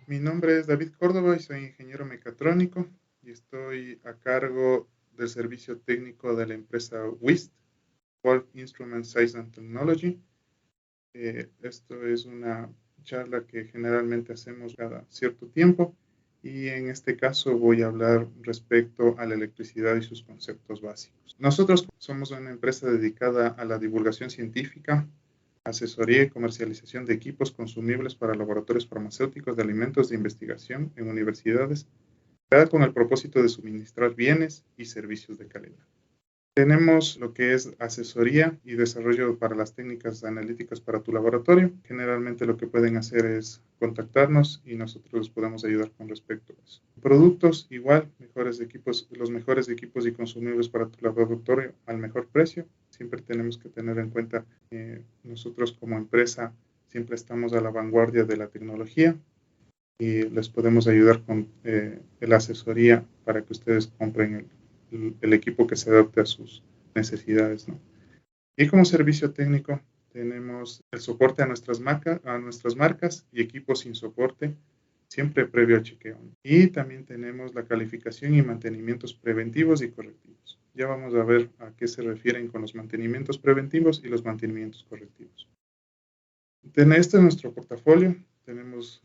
Mi nombre es David Córdoba y soy ingeniero mecatrónico y estoy a cargo del servicio técnico de la empresa WIST, Wolf Instrument Science and Technology. Esto es una charla que generalmente hacemos cada cierto tiempo y en este caso voy a hablar respecto a la electricidad y sus conceptos básicos. Nosotros somos una empresa dedicada a la divulgación científica, asesoría y comercialización de equipos consumibles para laboratorios farmacéuticos de alimentos de investigación en universidades, con el propósito de suministrar bienes y servicios de calidad. Tenemos lo que es asesoría y desarrollo para las técnicas analíticas para tu laboratorio. Generalmente lo que pueden hacer es contactarnos y nosotros les podemos ayudar con respecto a eso. Productos, igual, los mejores equipos y consumibles para tu laboratorio al mejor precio. Siempre tenemos que tener en cuenta que nosotros como empresa siempre estamos a la vanguardia de la tecnología y les podemos ayudar con la asesoría para que ustedes compren el equipo que se adapte a sus necesidades, ¿no? Y como servicio técnico tenemos el soporte a nuestras marcas y equipos sin soporte, siempre previo a chequeo. Y también tenemos la calificación y mantenimientos preventivos y correctivos. Ya vamos a ver a qué se refieren con los mantenimientos preventivos y los mantenimientos correctivos. Este es nuestro portafolio. Tenemos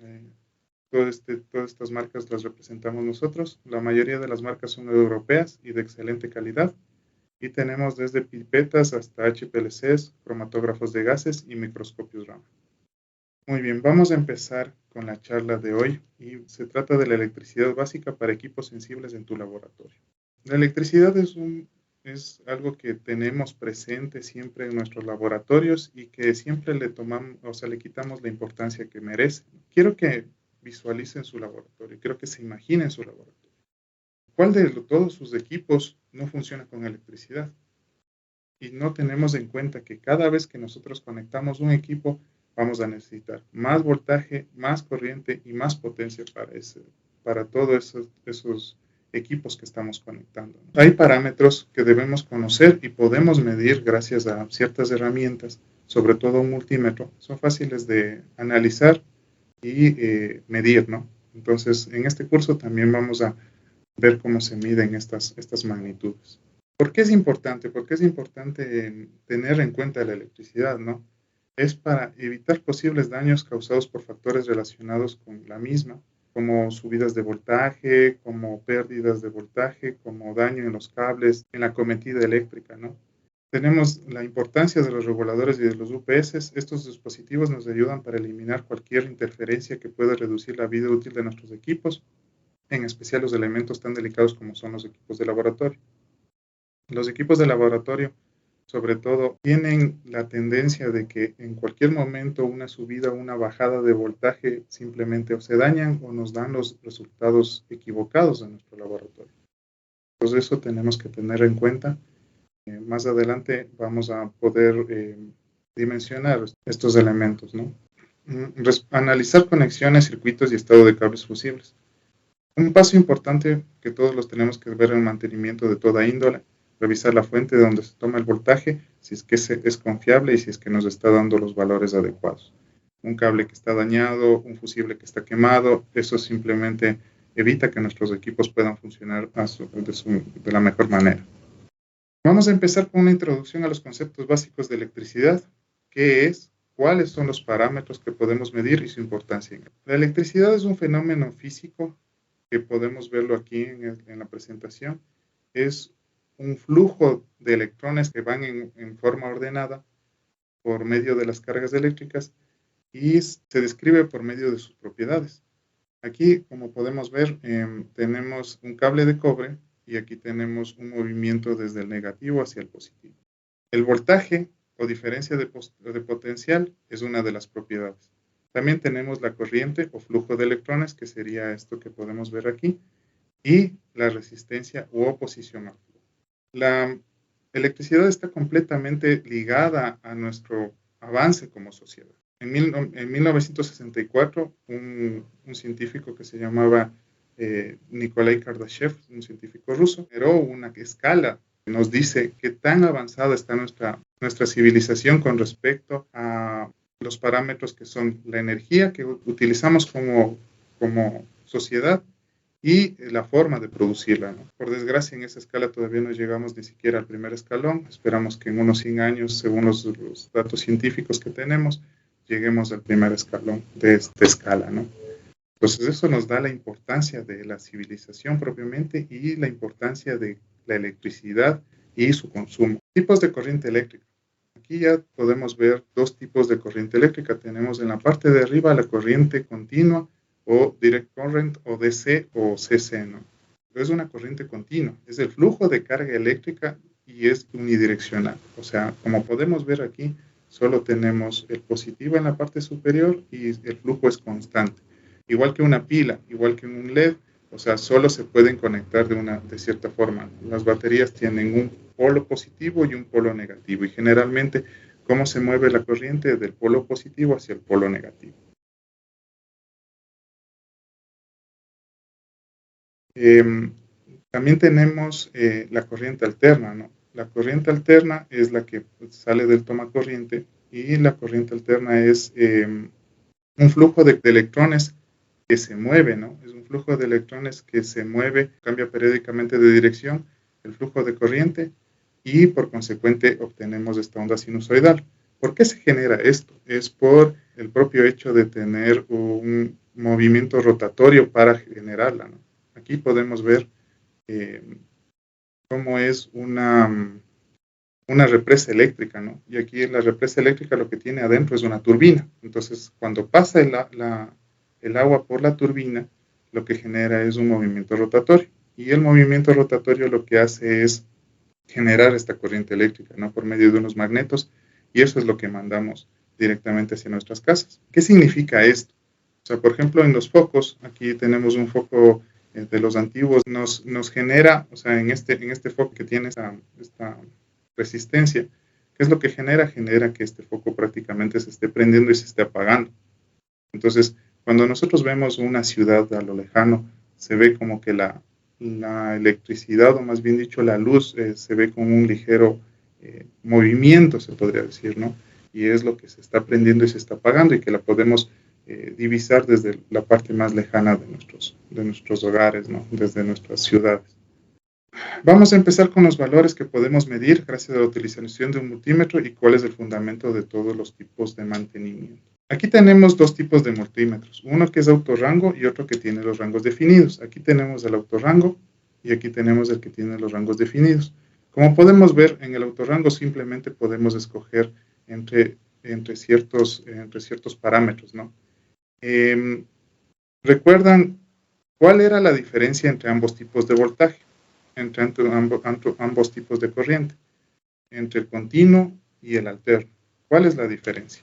todas estas marcas las representamos nosotros. La mayoría de las marcas son europeas y de excelente calidad. Y tenemos desde pipetas hasta HPLCs, cromatógrafos de gases y microscopios Raman. Muy bien, vamos a empezar con la charla de hoy y se trata de la electricidad básica para equipos sensibles en tu laboratorio. La electricidad es algo que tenemos presente siempre en nuestros laboratorios y que siempre le quitamos la importancia que merece. Quiero que visualicen su laboratorio, quiero que se imaginen su laboratorio. ¿Cuál de todos sus equipos no funciona con electricidad? Y no tenemos en cuenta que cada vez que nosotros conectamos un equipo, vamos a necesitar más voltaje, más corriente y más potencia para todos esos equipos que estamos conectando. Hay parámetros que debemos conocer y podemos medir gracias a ciertas herramientas, sobre todo un multímetro. Son fáciles de analizar y medir, ¿no? Entonces, en este curso también vamos a ver cómo se miden estas magnitudes. ¿Por qué es importante? Porque es importante tener en cuenta la electricidad, ¿no? Es para evitar posibles daños causados por factores relacionados con la misma, como subidas de voltaje, como pérdidas de voltaje, como daño en los cables, en la cometida eléctrica, ¿no? Tenemos la importancia de los reguladores y de los UPS. Estos dispositivos nos ayudan para eliminar cualquier interferencia que pueda reducir la vida útil de nuestros equipos, en especial los elementos tan delicados como son los equipos de laboratorio. Los equipos de laboratorio, sobre todo, tienen la tendencia de que en cualquier momento una subida o una bajada de voltaje simplemente o se dañan o nos dan los resultados equivocados de nuestro laboratorio. Entonces eso tenemos que tener en cuenta. Más adelante vamos a poder dimensionar estos elementos, ¿no? Analizar conexiones, circuitos y estado de cables fusibles. Un paso importante que todos los tenemos que ver en el mantenimiento de toda índole, revisar la fuente de donde se toma el voltaje, si es que es confiable y si es que nos está dando los valores adecuados. Un cable que está dañado, un fusible que está quemado, eso simplemente evita que nuestros equipos puedan funcionar de la mejor manera. Vamos a empezar con una introducción a los conceptos básicos de electricidad. ¿Qué es? ¿Cuáles son los parámetros que podemos medir y su importancia? La electricidad es un fenómeno físico que podemos verlo aquí en la presentación. Es un flujo de electrones que van en forma ordenada por medio de las cargas eléctricas y se describe por medio de sus propiedades. Aquí, como podemos ver, tenemos un cable de cobre y aquí tenemos un movimiento desde el negativo hacia el positivo. El voltaje o diferencia de potencial es una de las propiedades. También tenemos la corriente o flujo de electrones, que sería esto que podemos ver aquí, y la resistencia u oposición al flujo. La electricidad está completamente ligada a nuestro avance como sociedad. En 1964, un científico que se llamaba Nikolai Kardashev, un científico ruso, generó una escala que nos dice qué tan avanzada está nuestra civilización con respecto a los parámetros que son la energía que utilizamos como como sociedad y la forma de producirla, ¿no? Por desgracia, en esa escala todavía no llegamos ni siquiera al primer escalón. Esperamos que en unos 100 años, según los datos científicos que tenemos, lleguemos al primer escalón de esta escala, ¿no? Entonces, eso nos da la importancia de la civilización propiamente y la importancia de la electricidad y su consumo. Tipos de corriente eléctrica. Aquí ya podemos ver dos tipos de corriente eléctrica. Tenemos en la parte de arriba la corriente continua o direct current o DC o CC, ¿no? Es una corriente continua, es el flujo de carga eléctrica y es unidireccional. O sea, como podemos ver aquí, solo tenemos el positivo en la parte superior y el flujo es constante. Igual que una pila, igual que un LED, o sea, solo se pueden conectar de cierta forma. Las baterías tienen un polo positivo y un polo negativo y generalmente, ¿cómo se mueve la corriente? Del polo positivo hacia el polo negativo. También tenemos la corriente alterna, ¿no? La corriente alterna es la que sale del tomacorriente y la corriente alterna es un flujo de electrones que se mueve, ¿no? Es un flujo de electrones que se mueve, cambia periódicamente de dirección, el flujo de corriente, y por consecuente obtenemos esta onda sinusoidal. ¿Por qué se genera esto? Es por el propio hecho de tener un movimiento rotatorio para generarla, ¿no? Aquí podemos ver cómo es una represa eléctrica, ¿no? Y aquí la represa eléctrica lo que tiene adentro es una turbina. Entonces, cuando pasa el agua por la turbina, lo que genera es un movimiento rotatorio. Y el movimiento rotatorio lo que hace es generar esta corriente eléctrica, ¿no? Por medio de unos magnetos. Y eso es lo que mandamos directamente hacia nuestras casas. ¿Qué significa esto? O sea, por ejemplo, en los focos, aquí tenemos un foco de los antiguos, nos genera, o sea, en este foco que tiene esta resistencia, ¿qué es lo que genera? Genera que este foco prácticamente se esté prendiendo y se esté apagando. Entonces, cuando nosotros vemos una ciudad a lo lejano, se ve como que la electricidad, o más bien dicho, la luz, se ve con un ligero movimiento, se podría decir, ¿no? Y es lo que se está prendiendo y se está apagando y que la podemos divisar desde la parte más lejana de nuestros hogares, ¿no? Desde nuestras ciudades. Vamos a empezar con los valores que podemos medir gracias a la utilización de un multímetro y cuál es el fundamento de todos los tipos de mantenimiento. Aquí tenemos dos tipos de multímetros, uno que es autorrango y otro que tiene los rangos definidos. Aquí tenemos el autorrango y aquí tenemos el que tiene los rangos definidos. Como podemos ver, en el autorrango simplemente podemos escoger entre ciertos parámetros, ¿no? ¿Recuerdan cuál era la diferencia entre ambos tipos de voltaje? Entre ambos tipos de corriente, entre el continuo y el alterno. ¿Cuál es la diferencia?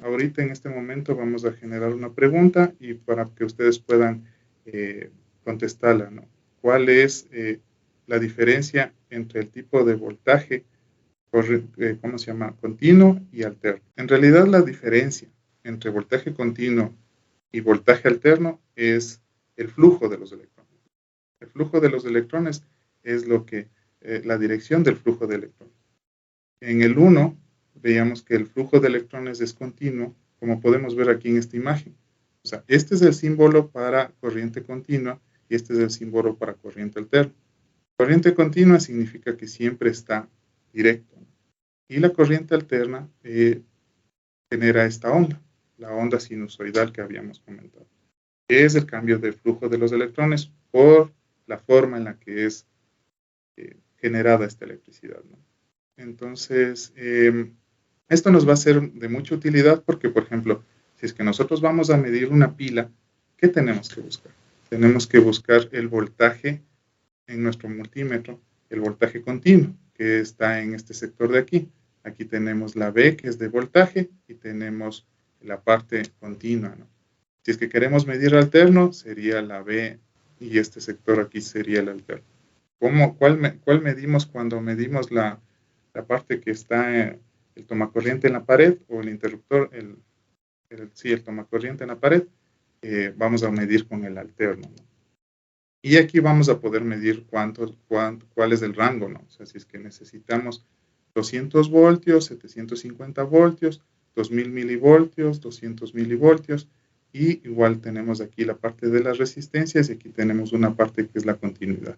Ahorita en este momento vamos a generar una pregunta y para que ustedes puedan contestarla, ¿no? ¿Cuál es la diferencia entre el tipo de voltaje, ¿cómo se llama? Continuo y alterno? En realidad la diferencia entre voltaje continuo y voltaje alterno es el flujo de los electrones. El flujo de los electrones es la dirección del flujo de electrones. En el 1 veíamos que el flujo de electrones es continuo, como podemos ver aquí en esta imagen. O sea, este es el símbolo para corriente continua y este es el símbolo para corriente alterna. Corriente continua significa que siempre está directo. Y la corriente alterna genera esta onda, la onda sinusoidal que habíamos comentado. Es el cambio del flujo de los electrones por la forma en la que es generada esta electricidad, ¿no? Entonces, esto nos va a ser de mucha utilidad porque, por ejemplo, si es que nosotros vamos a medir una pila, ¿qué tenemos que buscar? Tenemos que buscar el voltaje en nuestro multímetro, el voltaje continuo, que está en este sector de aquí. Aquí tenemos la B, que es de voltaje, y tenemos la parte continua, ¿no? Si es que queremos medir alterno, sería la B y este sector aquí sería el alterno. ¿Cuál medimos cuando medimos la parte que está el tomacorriente en la pared o el interruptor, el tomacorriente en la pared? Vamos a medir con el alterno, ¿no? Y aquí vamos a poder medir cuál es el rango, ¿no? O sea, si es que necesitamos 200 voltios, 750 voltios, 2000 milivoltios, 200 milivoltios, y igual tenemos aquí la parte de las resistencias y aquí tenemos una parte que es la continuidad.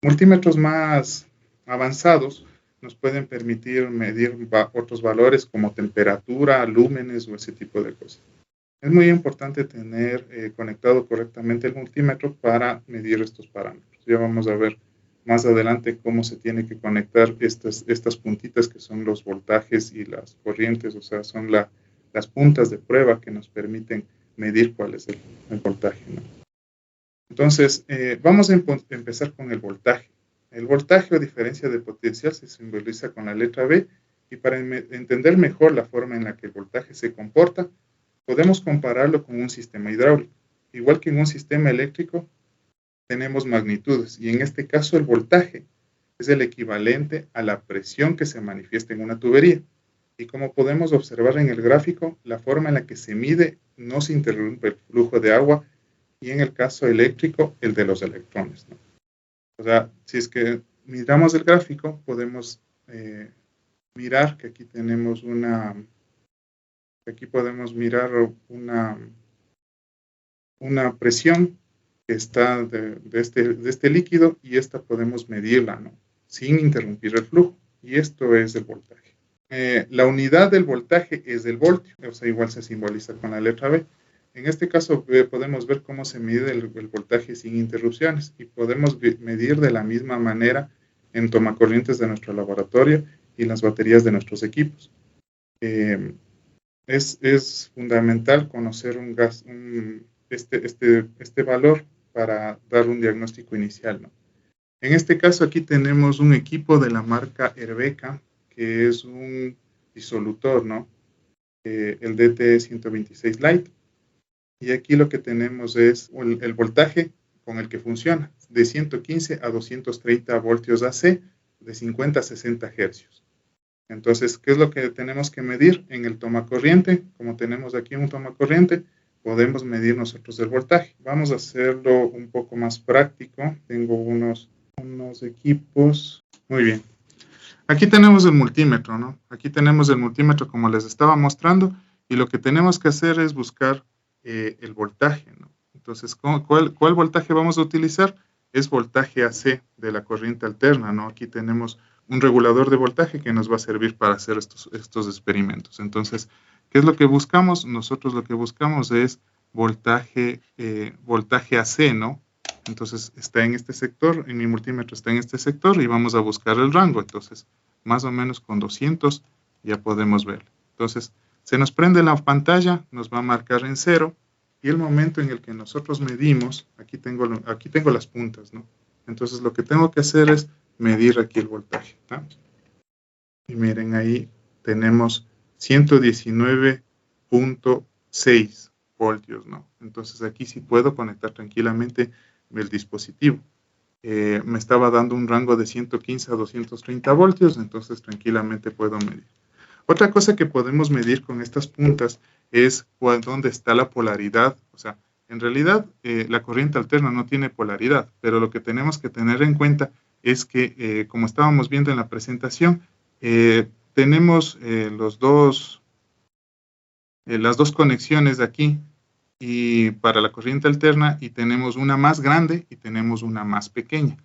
Multímetros más avanzados nos pueden permitir medir otros valores como temperatura, lúmenes o ese tipo de cosas. Es muy importante tener conectado correctamente el multímetro para medir estos parámetros. Ya vamos a ver más adelante cómo se tiene que conectar estas puntitas que son los voltajes y las corrientes, o sea, son las puntas de prueba que nos permiten medir cuál es el voltaje, ¿no? Entonces, vamos a empezar con el voltaje. El voltaje, a diferencia de potencial, se simboliza con la letra B, y para entender mejor la forma en la que el voltaje se comporta, podemos compararlo con un sistema hidráulico. Igual que en un sistema eléctrico, tenemos magnitudes, y en este caso el voltaje es el equivalente a la presión que se manifiesta en una tubería. Y como podemos observar en el gráfico, la forma en la que se mide no se interrumpe el flujo de agua, y en el caso eléctrico, el de los electrones, ¿no? O sea, si es que miramos el gráfico, podemos mirar que aquí tenemos una presión que está de este líquido, y esta podemos medirla, ¿no?, sin interrumpir el flujo, y esto es el voltaje. La unidad del voltaje es el voltio, o sea, igual se simboliza con la letra B. En este caso podemos ver cómo se mide el voltaje sin interrupciones, y podemos medir de la misma manera en tomacorrientes de nuestro laboratorio y las baterías de nuestros equipos. Es fundamental conocer este valor para dar un diagnóstico inicial, ¿no? En este caso aquí tenemos un equipo de la marca Herbeka, que es un disolutor, ¿no? El DT126 Lite. Y aquí lo que tenemos es el voltaje con el que funciona, de 115 a 230 voltios AC, de 50 a 60 hercios. Entonces, ¿qué es lo que tenemos que medir? En el tomacorriente, como tenemos aquí un tomacorriente, podemos medir nosotros el voltaje. Vamos a hacerlo un poco más práctico. Tengo unos equipos. Muy bien. Aquí tenemos el multímetro, ¿no? Aquí tenemos el multímetro como les estaba mostrando, y lo que tenemos que hacer es buscar el voltaje, ¿no? Entonces, ¿cuál voltaje vamos a utilizar? Es voltaje AC de la corriente alterna, ¿no? Aquí tenemos un regulador de voltaje que nos va a servir para hacer estos experimentos. Entonces, ¿qué es lo que buscamos? Nosotros lo que buscamos es voltaje AC, ¿no? Entonces, está en este sector, en mi multímetro está en este sector, y vamos a buscar el rango. Entonces, más o menos con 200 ya podemos ver. Entonces, se nos prende la pantalla, nos va a marcar en 0, y el momento en el que nosotros medimos, aquí tengo las puntas, ¿no? Entonces, lo que tengo que hacer es medir aquí el voltaje, ¿no? Y miren, ahí tenemos 119.6 voltios, ¿no? Entonces, aquí sí puedo conectar tranquilamente el dispositivo. Me estaba dando un rango de 115 a 230 voltios, entonces tranquilamente puedo medir. Otra cosa que podemos medir con estas puntas es dónde está la polaridad. O sea, en realidad la corriente alterna no tiene polaridad, pero lo que tenemos que tener en cuenta es que, como estábamos viendo en la presentación, tenemos las dos conexiones de aquí, y para la corriente alterna, y tenemos una más grande y tenemos una más pequeña.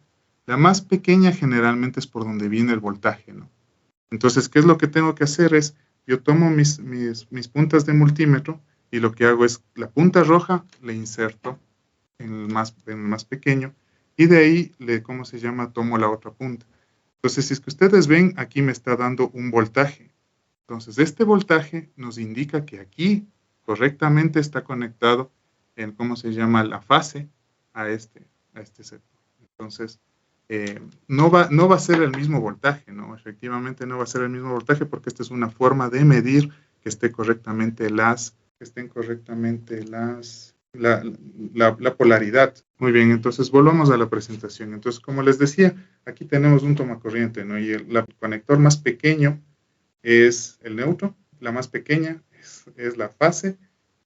La más pequeña generalmente es por donde viene el voltaje, ¿no? Entonces, ¿qué es lo que tengo que hacer? Yo tomo mis puntas de multímetro, y lo que hago es la punta roja le inserto en el más pequeño, y de ahí, tomo la otra punta. Entonces, si es que ustedes ven, aquí me está dando un voltaje. Entonces, este voltaje nos indica que aquí correctamente está conectado la fase a este sector. Entonces, no va a ser el mismo voltaje, ¿no? Efectivamente no va a ser el mismo voltaje, porque esta es una forma de medir que estén correctamente la polaridad. Muy bien, entonces volvamos a la presentación. Entonces, como les decía, aquí tenemos un tomacorriente, ¿no? Y el conector más pequeño es el neutro, la más pequeña es la fase,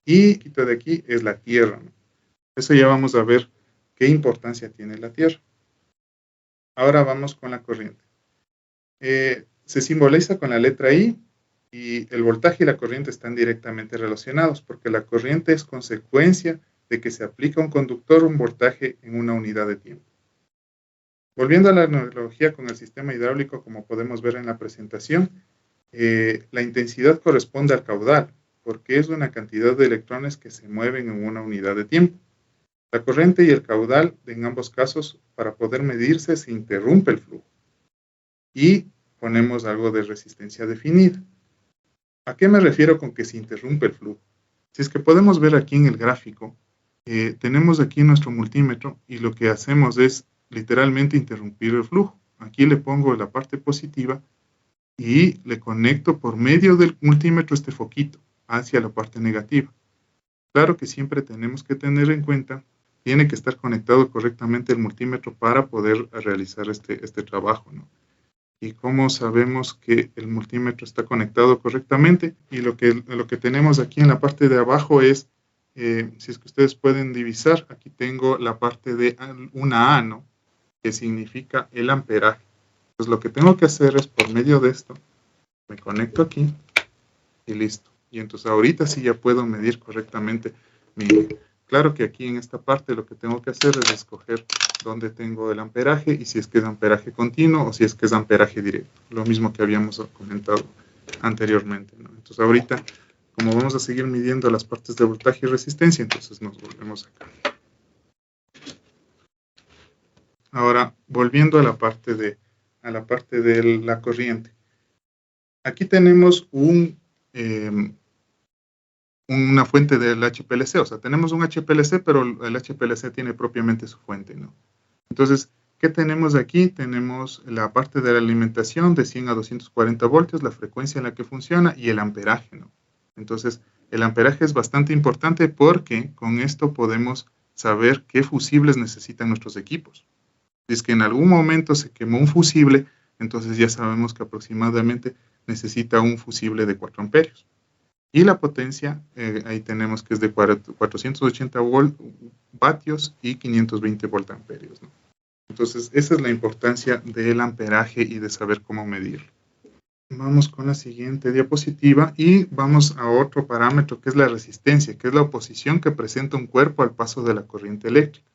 y de aquí es la tierra, ¿no? Eso ya vamos a ver qué importancia tiene la tierra. Ahora vamos con la corriente. Se simboliza con la letra I, Y el voltaje y la corriente están directamente relacionados, porque la corriente es consecuencia de que se aplica a un conductor un voltaje en una unidad de tiempo. Volviendo a la analogía con el sistema hidráulico, como podemos ver en la presentación, la intensidad corresponde al caudal, porque es una cantidad de electrones que se mueven en una unidad de tiempo. La corriente y el caudal, en ambos casos, para poder medirse, se interrumpe el flujo. Y ponemos algo de resistencia definida. ¿A qué me refiero con que se interrumpe el flujo? Si es que podemos ver aquí en el gráfico, tenemos aquí nuestro multímetro y lo que hacemos es literalmente interrumpir el flujo. Aquí le pongo la parte positiva y le conecto por medio del multímetro este foquito hacia la parte negativa. Claro que siempre tenemos que tener en cuenta, tiene que estar conectado correctamente el multímetro para poder realizar este trabajo, ¿no? Y cómo sabemos que el multímetro está conectado correctamente. Y lo que tenemos aquí en la parte de abajo es, si es que ustedes pueden divisar, aquí tengo la parte de una A, ¿no? Que significa el amperaje. Entonces lo que tengo que hacer es, por medio de esto, me conecto aquí y listo. Y entonces ahorita sí ya puedo medir correctamente mi... Claro que aquí en esta parte lo que tengo que hacer es escoger dónde tengo el amperaje y si es que es amperaje continuo o si es que es amperaje directo. Lo mismo que habíamos comentado anteriormente, ¿no? Entonces ahorita, como vamos a seguir midiendo las partes de voltaje y resistencia, entonces nos volvemos acá. Ahora, volviendo a la parte de la corriente. Aquí tenemos una fuente del HPLC, o sea, tenemos un HPLC, pero el HPLC tiene propiamente su fuente, ¿no? Entonces, ¿qué tenemos aquí? Tenemos la parte de la alimentación de 100 a 240 voltios, la frecuencia en la que funciona y el amperaje, ¿no? Entonces, el amperaje es bastante importante porque con esto podemos saber qué fusibles necesitan nuestros equipos. Si es que en algún momento se quemó un fusible, entonces ya sabemos que aproximadamente necesita un fusible de 4 amperios. Y la potencia, ahí tenemos que es de 480 vatios y 520 voltamperios, ¿no? Entonces, esa es la importancia del amperaje y de saber cómo medirlo. Vamos con la siguiente diapositiva y vamos a otro parámetro que es la resistencia, que es la oposición que presenta un cuerpo al paso de la corriente eléctrica.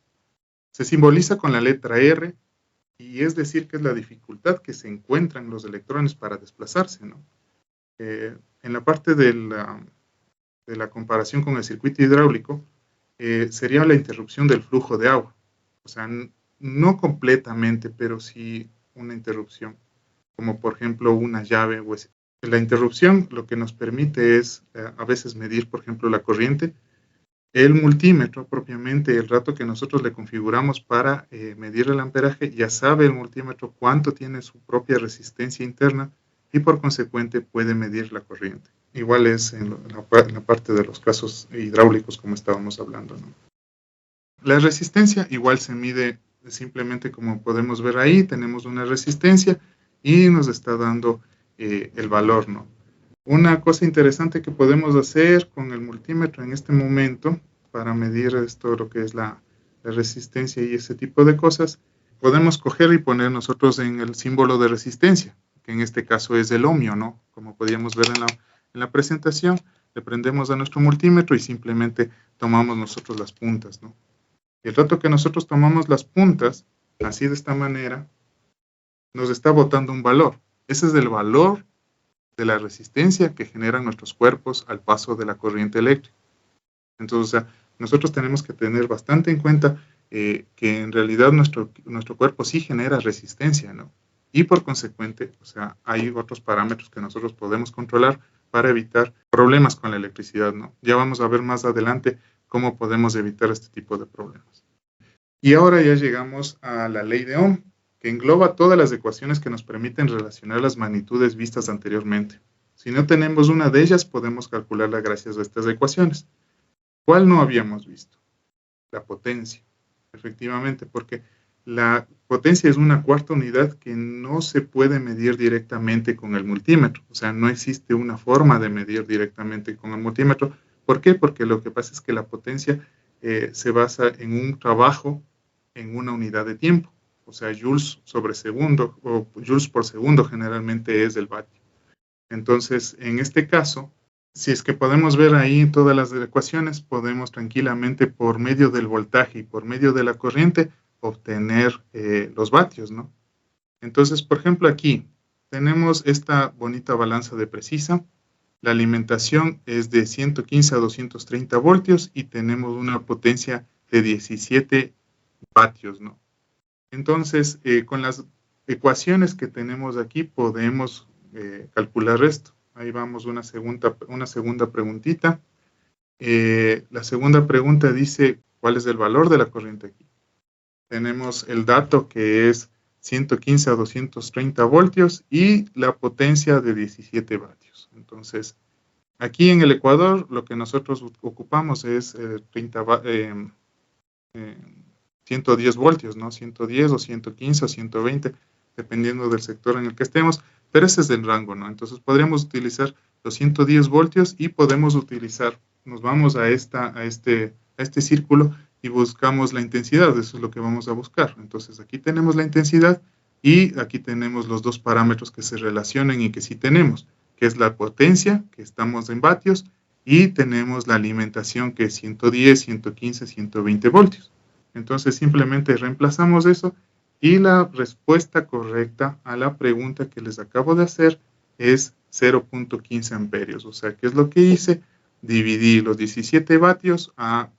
Se simboliza con la letra R y es decir que es la dificultad que se encuentran los electrones para desplazarse, ¿no? En la parte de la comparación con el circuito hidráulico, sería la interrupción del flujo de agua. O sea, no completamente, pero sí una interrupción, como por ejemplo una llave. La interrupción lo que nos permite es a veces medir, por ejemplo, la corriente. El multímetro, propiamente, el rato que nosotros le configuramos para medir el amperaje, ya sabe el multímetro cuánto tiene su propia resistencia interna y por consecuente puede medir la corriente. Igual es en la parte de los casos hidráulicos como estábamos hablando, ¿no? La resistencia igual se mide simplemente como podemos ver ahí, tenemos una resistencia y nos está dando el valor, ¿no? Una cosa interesante que podemos hacer con el multímetro en este momento para medir esto, lo que es la resistencia y ese tipo de cosas, podemos coger y poner nosotros en el símbolo de resistencia, que en este caso es el ohmio, ¿no? Como podíamos ver en la presentación, le prendemos a nuestro multímetro y simplemente tomamos nosotros las puntas, ¿no? Y el rato que nosotros tomamos las puntas, así de esta manera, nos está botando un valor. Ese es el valor de la resistencia que generan nuestros cuerpos al paso de la corriente eléctrica. Entonces, o sea, nosotros tenemos que tener bastante en cuenta que en realidad nuestro cuerpo sí genera resistencia, ¿no? Y por consecuente, o sea, hay otros parámetros que nosotros podemos controlar para evitar problemas con la electricidad, ¿no? Ya vamos a ver más adelante cómo podemos evitar este tipo de problemas. Y ahora ya llegamos a la ley de Ohm, que engloba todas las ecuaciones que nos permiten relacionar las magnitudes vistas anteriormente. Si no tenemos una de ellas, podemos calcularla gracias a estas ecuaciones. ¿Cuál no habíamos visto? La potencia, efectivamente, porque la potencia es una cuarta unidad que no se puede medir directamente con el multímetro. O sea, no existe una forma de medir directamente con el multímetro. ¿Por qué? Porque lo que pasa es que la potencia se basa en un trabajo en una unidad de tiempo. O sea, joules sobre segundo o joules por segundo generalmente es el vatio. Entonces, en este caso, si es que podemos ver ahí todas las ecuaciones, podemos tranquilamente por medio del voltaje y por medio de la corriente obtener los vatios, ¿no? Entonces, por ejemplo, aquí tenemos esta bonita balanza de precisa. La alimentación es de 115 a 230 voltios y tenemos una potencia de 17 vatios, ¿no? Entonces, con las ecuaciones que tenemos aquí podemos calcular esto. Ahí vamos una segunda preguntita. La segunda pregunta dice, ¿cuál es el valor de la corriente aquí? Tenemos el dato que es 115 a 230 voltios y la potencia de 17 vatios. Entonces, aquí en el Ecuador lo que nosotros ocupamos es 110 voltios, ¿no? 110 o 115 o 120, dependiendo del sector en el que estemos, pero ese es el rango, ¿no? Entonces podríamos utilizar los 110 voltios y podemos utilizar, nos vamos a este círculo y buscamos la intensidad, eso es lo que vamos a buscar. Entonces aquí tenemos la intensidad y aquí tenemos los dos parámetros que se relacionan y que sí tenemos, que es la potencia, que estamos en vatios, y tenemos la alimentación, que es 110, 115, 120 voltios. Entonces simplemente reemplazamos eso y la respuesta correcta a la pregunta que les acabo de hacer es 0.15 amperios. O sea, ¿qué es lo que hice? Dividí los 17 vatios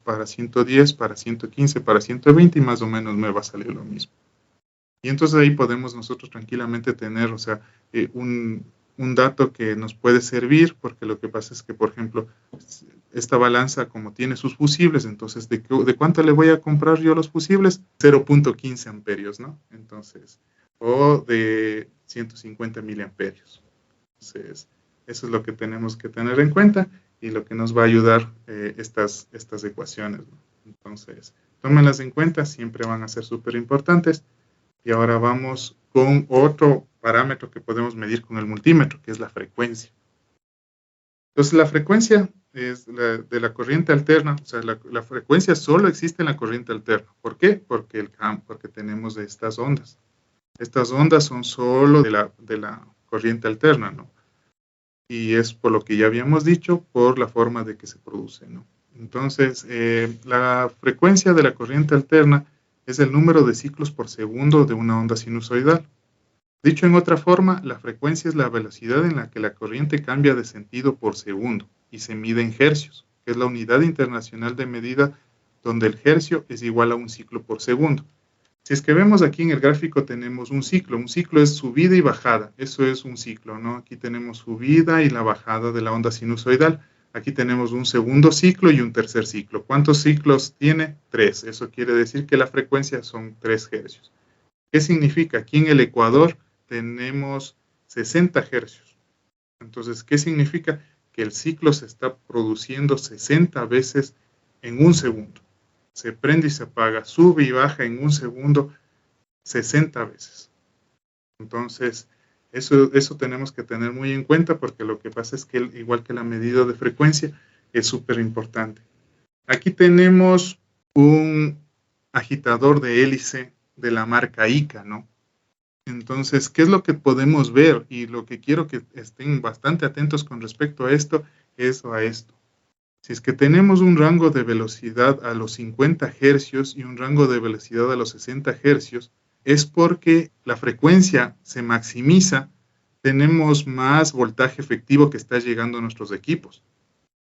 para 110, para 115, para 120 y más o menos me va a salir lo mismo. Y entonces ahí podemos nosotros tranquilamente tener, o sea, un dato que nos puede servir, porque lo que pasa es que, por ejemplo, esta balanza, como tiene sus fusibles, entonces, ¿de cuánto le voy a comprar yo los fusibles? 0.15 amperios, ¿no? Entonces, o de 150 miliamperios. Entonces, eso es lo que tenemos que tener en cuenta y lo que nos va a ayudar estas ecuaciones, ¿no? Entonces, tómenlas en cuenta, siempre van a ser súper importantes. Y ahora vamos con otro parámetro que podemos medir con el multímetro, que es la frecuencia. Entonces, la frecuencia es de la corriente alterna, o sea, la frecuencia solo existe en la corriente alterna. ¿Por qué? Porque tenemos estas ondas. Estas ondas son solo de la corriente alterna, ¿no? Y es por lo que ya habíamos dicho, por la forma de que se produce, ¿no? Entonces, la frecuencia de la corriente alterna es el número de ciclos por segundo de una onda sinusoidal. Dicho en otra forma, la frecuencia es la velocidad en la que la corriente cambia de sentido por segundo y se mide en hercios, que es la unidad internacional de medida donde el hercio es igual a un ciclo por segundo. Si es que vemos aquí en el gráfico tenemos un ciclo es subida y bajada, eso es un ciclo, ¿no? Aquí tenemos subida y la bajada de la onda sinusoidal. Aquí tenemos un segundo ciclo y un tercer ciclo. ¿Cuántos ciclos tiene? 3. Eso quiere decir que la frecuencia son 3 hercios. ¿Qué significa? Aquí en el Ecuador tenemos 60 hercios. Entonces, ¿qué significa? Que el ciclo se está produciendo 60 veces en un segundo. Se prende y se apaga, sube y baja en un segundo 60 veces. Entonces, eso tenemos que tener muy en cuenta porque lo que pasa es que igual que la medida de frecuencia es súper importante. Aquí tenemos un agitador de hélice de la marca ICA, ¿no? Entonces, ¿qué es lo que podemos ver? Y lo que quiero que estén bastante atentos con respecto a esto es a esto. Si es que tenemos un rango de velocidad a los 50 hercios y un rango de velocidad a los 60 hercios, es porque la frecuencia se maximiza, tenemos más voltaje efectivo que está llegando a nuestros equipos.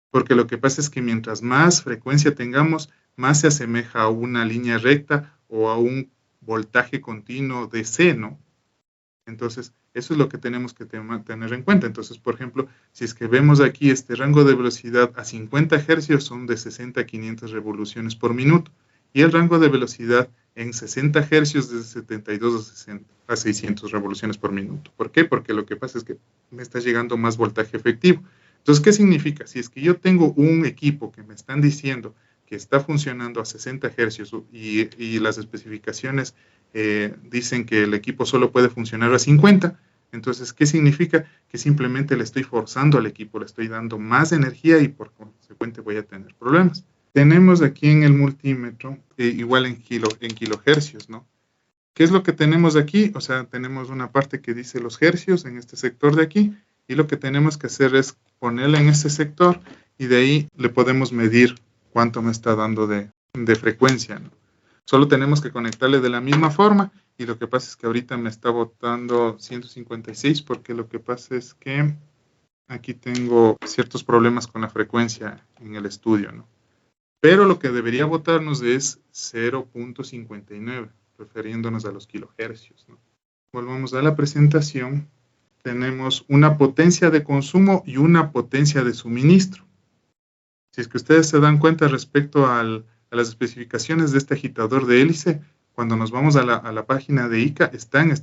Porque lo que pasa es que mientras más frecuencia tengamos, más se asemeja a una línea recta o a un voltaje continuo DC, ¿no? Entonces, eso es lo que tenemos que tener en cuenta. Entonces, por ejemplo, si es que vemos aquí este rango de velocidad a 50 hercios son de 60 a 500 revoluciones por minuto. Y el rango de velocidad en 60 hercios de 72 a 600 revoluciones por minuto. ¿Por qué? Porque lo que pasa es que me está llegando más voltaje efectivo. Entonces, ¿qué significa? Si es que yo tengo un equipo que me están diciendo que está funcionando a 60 hercios y las especificaciones dicen que el equipo solo puede funcionar a 50, entonces, ¿qué significa? Que simplemente le estoy forzando al equipo, le estoy dando más energía y por consecuente voy a tener problemas. Tenemos aquí en el multímetro, igual en kilohercios, ¿no? ¿Qué es lo que tenemos aquí? O sea, tenemos una parte que dice los hercios en este sector de aquí Y lo que tenemos que hacer es ponerla en ese sector y de ahí le podemos medir cuánto me está dando de frecuencia, ¿no? Solo tenemos que conectarle de la misma forma y lo que pasa es que ahorita me está botando 156 porque lo que pasa es que aquí tengo ciertos problemas con la frecuencia en el estudio, ¿no? Pero lo que debería botarnos es 0.59, refiriéndonos a los kilohercios, ¿no? Volvamos a la presentación. Tenemos una potencia de consumo y una potencia de suministro. Si es que ustedes se dan cuenta respecto a las especificaciones de este agitador de hélice, cuando nos vamos a la página de ICA, están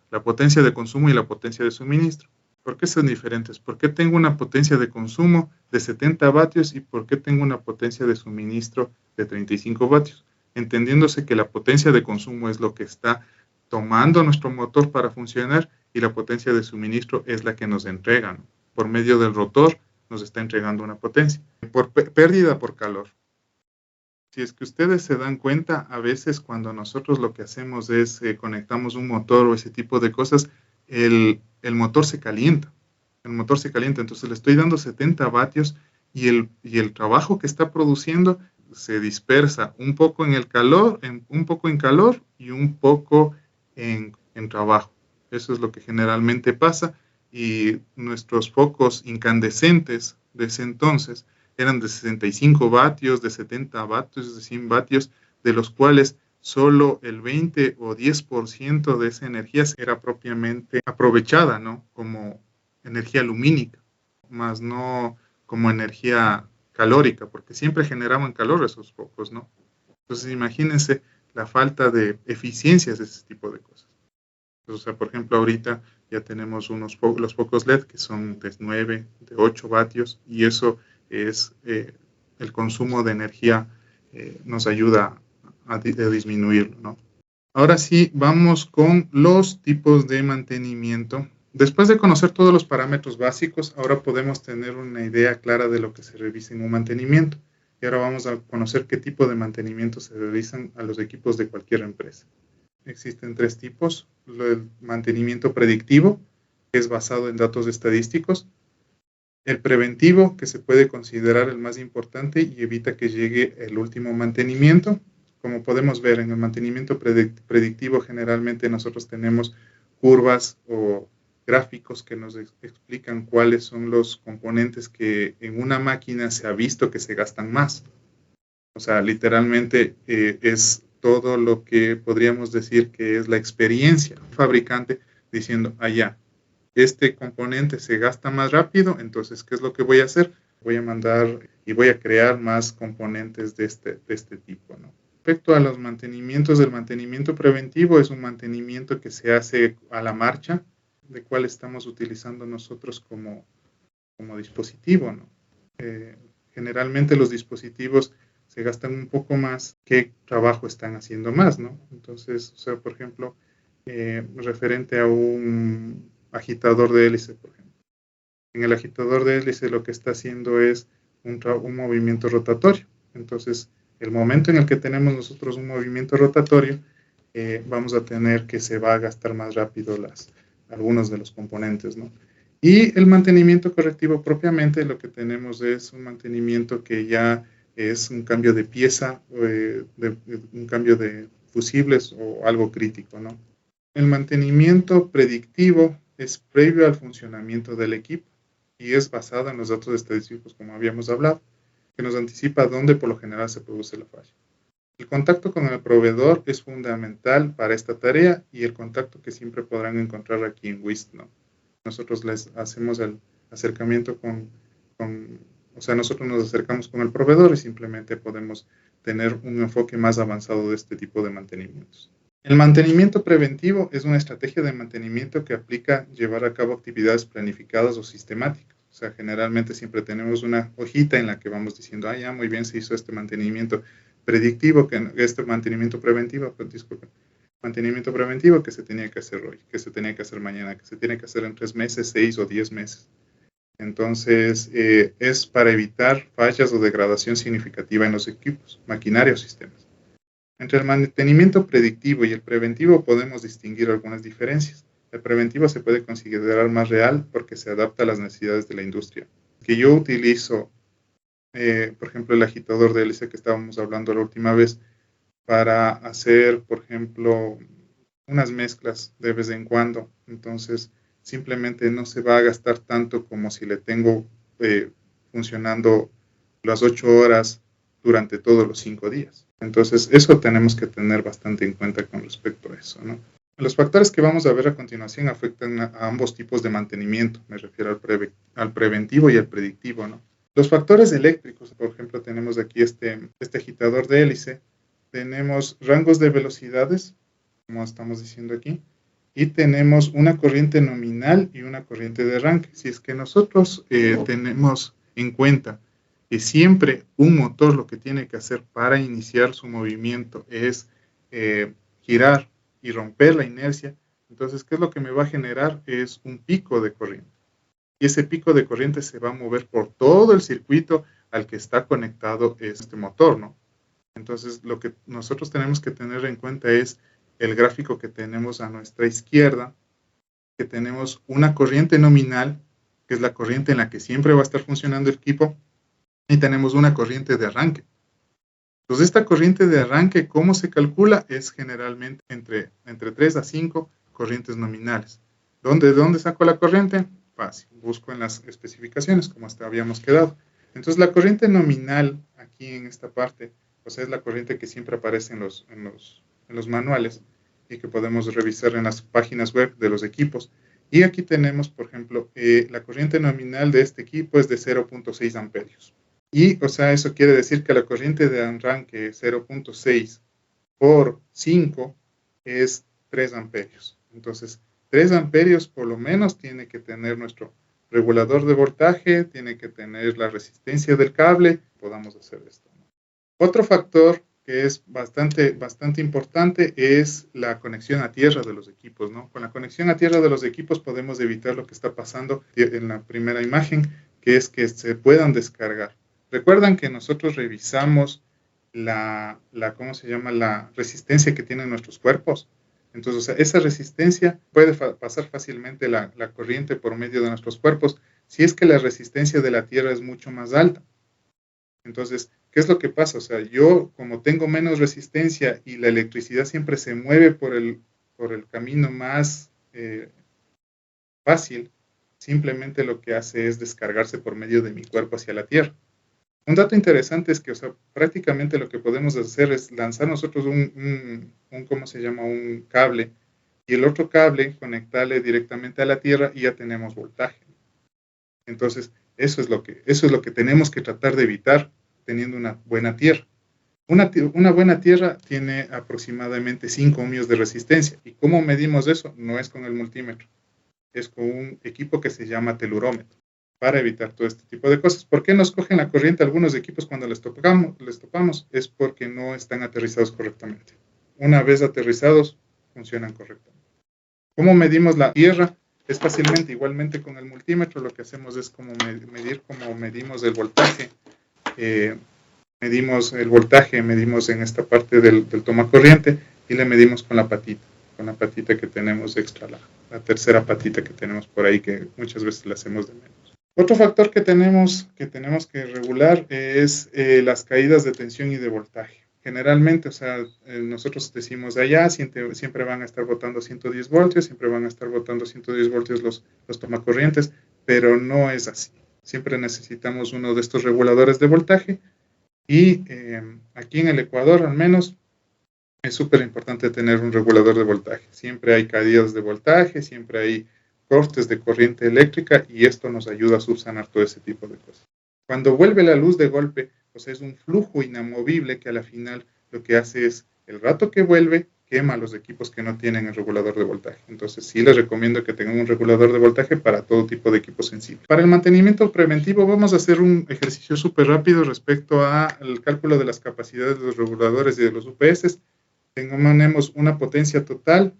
la potencia de consumo y la potencia de suministro. ¿Por qué son diferentes? ¿Por qué tengo una potencia de consumo de 70 vatios y por qué tengo una potencia de suministro de 35 vatios? Entendiéndose que la potencia de consumo es lo que está tomando nuestro motor para funcionar y la potencia de suministro es la que nos entregan. Por medio del rotor nos está entregando una potencia. Por pérdida por calor. Si es que ustedes se dan cuenta, a veces cuando nosotros lo que hacemos es conectamos un motor o ese tipo de cosas, el motor se calienta. El motor se calienta, entonces le estoy dando 70 vatios y el trabajo que está produciendo se dispersa un poco en el calor, un poco en calor y un poco en trabajo. Eso es lo que generalmente pasa y nuestros focos incandescentes de ese entonces eran de 65 vatios, de 70 vatios, de 100 vatios, de los cuales solo el 20 o 10% de esa energía era propiamente aprovechada, ¿no? Como energía lumínica, más no como energía calórica, porque siempre generaban calor esos focos, ¿no? Entonces imagínense la falta de eficiencias de ese tipo de cosas. O sea, por ejemplo, ahorita ya tenemos los focos LED que son de 9, de 8 vatios y eso es el consumo de energía nos ayuda a disminuirlo, ¿no? Ahora sí, vamos con los tipos de mantenimiento. Después de conocer todos los parámetros básicos, ahora podemos tener una idea clara de lo que se revisa en un mantenimiento. Y ahora vamos a conocer qué tipo de mantenimiento se realizan a los equipos de cualquier empresa. Existen 3 tipos. El mantenimiento predictivo, que es basado en datos estadísticos. El preventivo, que se puede considerar el más importante y evita que llegue el último mantenimiento. Como podemos ver, en el mantenimiento predictivo generalmente nosotros tenemos curvas o gráficos que nos explican cuáles son los componentes que en una máquina se ha visto que se gastan más. O sea, literalmente es todo lo que podríamos decir que es la experiencia del fabricante diciendo, allá, este componente se gasta más rápido, entonces, ¿qué es lo que voy a hacer? Voy a mandar y voy a crear más componentes de este tipo, ¿no? Respecto a los mantenimientos, el mantenimiento preventivo es un mantenimiento que se hace a la marcha, de cual estamos utilizando nosotros como dispositivo, ¿no? Generalmente los dispositivos se gastan un poco más, ¿qué trabajo están haciendo más, no? Entonces, o sea, por ejemplo, referente a un agitador de hélice, por ejemplo. En el agitador de hélice lo que está haciendo es un movimiento rotatorio. Entonces, el momento en el que tenemos nosotros un movimiento rotatorio, vamos a tener que se va a gastar más rápido algunos de los componentes, ¿no? Y el mantenimiento correctivo propiamente lo que tenemos es un mantenimiento que ya es un cambio de pieza, un cambio de fusibles o algo crítico, ¿no? El mantenimiento predictivo es previo al funcionamiento del equipo y es basado en los datos estadísticos, como habíamos hablado, que nos anticipa dónde por lo general se produce la falla. El contacto con el proveedor es fundamental para esta tarea y el contacto que siempre podrán encontrar aquí en WIST, ¿no? Nosotros les hacemos el acercamiento o sea, nosotros nos acercamos con el proveedor y simplemente podemos tener un enfoque más avanzado de este tipo de mantenimientos. El mantenimiento preventivo es una estrategia de mantenimiento que aplica llevar a cabo actividades planificadas o sistemáticas. O sea, generalmente siempre tenemos una hojita en la que vamos diciendo, ya muy bien se hizo este mantenimiento predictivo, este mantenimiento preventivo, disculpen, mantenimiento preventivo que se tenía que hacer hoy, que se tenía que hacer mañana, que se tiene que hacer en 3 meses, 6 o 10 meses. Entonces, es para evitar fallas o degradación significativa en los equipos, maquinaria o sistemas. Entre el mantenimiento predictivo y el preventivo podemos distinguir algunas diferencias. El preventivo se puede considerar más real porque se adapta a las necesidades de la industria. Que yo utilizo, por ejemplo, el agitador de hélice que estábamos hablando la última vez, para hacer, por ejemplo, unas mezclas de vez en cuando. Entonces, simplemente no se va a gastar tanto como si le tengo funcionando las 8 horas durante todos los 5 días. Entonces, eso tenemos que tener bastante en cuenta con respecto a eso, ¿no? Los factores que vamos a ver a continuación afectan a ambos tipos de mantenimiento. Me refiero al preventivo y al predictivo, ¿no? Los factores eléctricos, por ejemplo, tenemos aquí este agitador de hélice. Tenemos rangos de velocidades, como estamos diciendo aquí, y tenemos una corriente nominal y una corriente de arranque. Si es que nosotros tenemos en cuenta que siempre un motor lo que tiene que hacer para iniciar su movimiento es girar y romper la inercia, entonces, ¿qué es lo que me va a generar? Es un pico de corriente. Y ese pico de corriente se va a mover por todo el circuito al que está conectado este motor, ¿no? Entonces, lo que nosotros tenemos que tener en cuenta es el gráfico que tenemos a nuestra izquierda, que tenemos una corriente nominal, que es la corriente en la que siempre va a estar funcionando el equipo, y tenemos una corriente de arranque. Entonces, esta corriente de arranque, ¿cómo se calcula? Es generalmente entre 3 a 5 corrientes nominales. ¿De dónde saco la corriente? Fácil, busco en las especificaciones, como hasta habíamos quedado. Entonces, la corriente nominal, aquí en esta parte, pues es la corriente que siempre aparece en los manuales y que podemos revisar en las páginas web de los equipos. Y aquí tenemos, por ejemplo, la corriente nominal de este equipo es de 0.6 amperios. Y, o sea, eso quiere decir que la corriente de arranque 0.6 por 5 es 3 amperios. Entonces, 3 amperios por lo menos tiene que tener nuestro regulador de voltaje, tiene que tener la resistencia del cable, podamos hacer esto, ¿no? Otro factor que es bastante importante es la conexión a tierra de los equipos, ¿no? Con la conexión a tierra de los equipos podemos evitar lo que está pasando en la primera imagen, que es que se puedan descargar. Recuerdan que nosotros revisamos ¿cómo se llama? La resistencia que tienen nuestros cuerpos. Entonces, o sea, esa resistencia puede pasar fácilmente la corriente por medio de nuestros cuerpos si es que la resistencia de la Tierra es mucho más alta. Entonces, ¿qué es lo que pasa? O sea, yo como tengo menos resistencia y la electricidad siempre se mueve por el camino más fácil, simplemente lo que hace es descargarse por medio de mi cuerpo hacia la Tierra. Un dato interesante es que, o sea, prácticamente lo que podemos hacer es lanzar nosotros ¿cómo se llama? Un cable, y el otro cable conectarle directamente a la Tierra y ya tenemos voltaje. Entonces, eso es lo que tenemos que tratar de evitar teniendo una buena tierra. Una buena tierra tiene aproximadamente 5 ohmios de resistencia. ¿Y cómo medimos eso? No es con el multímetro, es con un equipo que se llama telurómetro, para evitar todo este tipo de cosas. ¿Por qué nos cogen la corriente algunos equipos cuando les topamos? Es porque no están aterrizados correctamente. Una vez aterrizados, funcionan correctamente. ¿Cómo medimos la tierra? Es fácilmente, igualmente con el multímetro, lo que hacemos es como medir como medimos el voltaje. Medimos el voltaje, medimos en esta parte del tomacorriente y le medimos con la patita que tenemos extra, la tercera patita que tenemos por ahí, que muchas veces la hacemos de menos. Otro factor que tenemos que regular es las caídas de tensión y de voltaje. Generalmente, o sea, nosotros decimos allá, siempre van a estar botando 110 voltios, siempre van a estar botando 110 voltios los tomacorrientes, pero no es así. Siempre necesitamos uno de estos reguladores de voltaje y aquí en el Ecuador, al menos, es súper importante tener un regulador de voltaje. Siempre hay caídas de voltaje, siempre hay cortes de corriente eléctrica y esto nos ayuda a subsanar todo ese tipo de cosas. Cuando vuelve la luz de golpe, pues es un flujo inamovible que a la final lo que hace es, el rato que vuelve, quema los equipos que no tienen el regulador de voltaje. Entonces sí les recomiendo que tengan un regulador de voltaje para todo tipo de equipos sensibles. Para el mantenimiento preventivo vamos a hacer un ejercicio súper rápido respecto al cálculo de las capacidades de los reguladores y de los UPS. Tenemos una potencia total,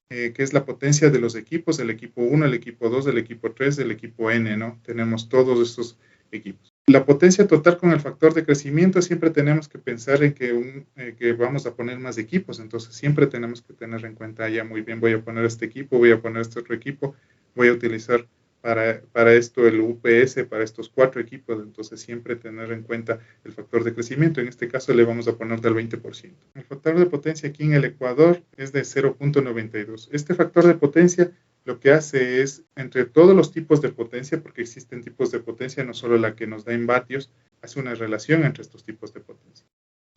que es la potencia de los equipos, el equipo 1, el equipo 2, el equipo 3, el equipo N, ¿no? Tenemos todos estos equipos. La potencia total con el factor de crecimiento, siempre tenemos que pensar en que vamos a poner más equipos, entonces siempre tenemos que tener en cuenta, ya muy bien, voy a poner este equipo, voy a poner este otro equipo, voy a utilizar para esto el UPS, para estos 4 equipos, entonces siempre tener en cuenta el factor de crecimiento, en este caso le vamos a poner del 20%. El factor de potencia aquí en el Ecuador es de 0.92. Este factor de potencia lo que hace es, entre todos los tipos de potencia, porque existen tipos de potencia, no solo la que nos da en vatios, hace una relación entre estos tipos de potencia.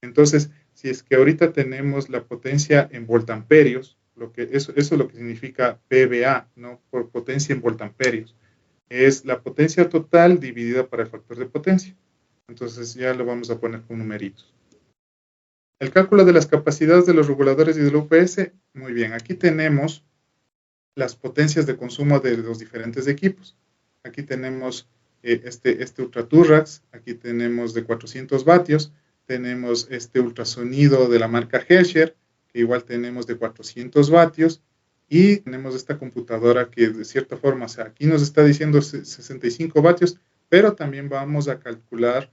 Entonces, si es que ahorita tenemos la potencia en voltamperios, eso es lo que significa PVA, ¿no? Por potencia en voltamperios. Es la potencia total dividida por el factor de potencia. Entonces ya lo vamos a poner con numeritos. El cálculo de las capacidades de los reguladores y del UPS, muy bien, aquí tenemos las potencias de consumo de los diferentes equipos. Aquí tenemos este ultraturrax, aquí tenemos de 400 vatios, tenemos este ultrasonido de la marca Herscher, que igual tenemos de 400 vatios, y tenemos esta computadora que de cierta forma, o sea, aquí nos está diciendo 65 vatios, pero también vamos a calcular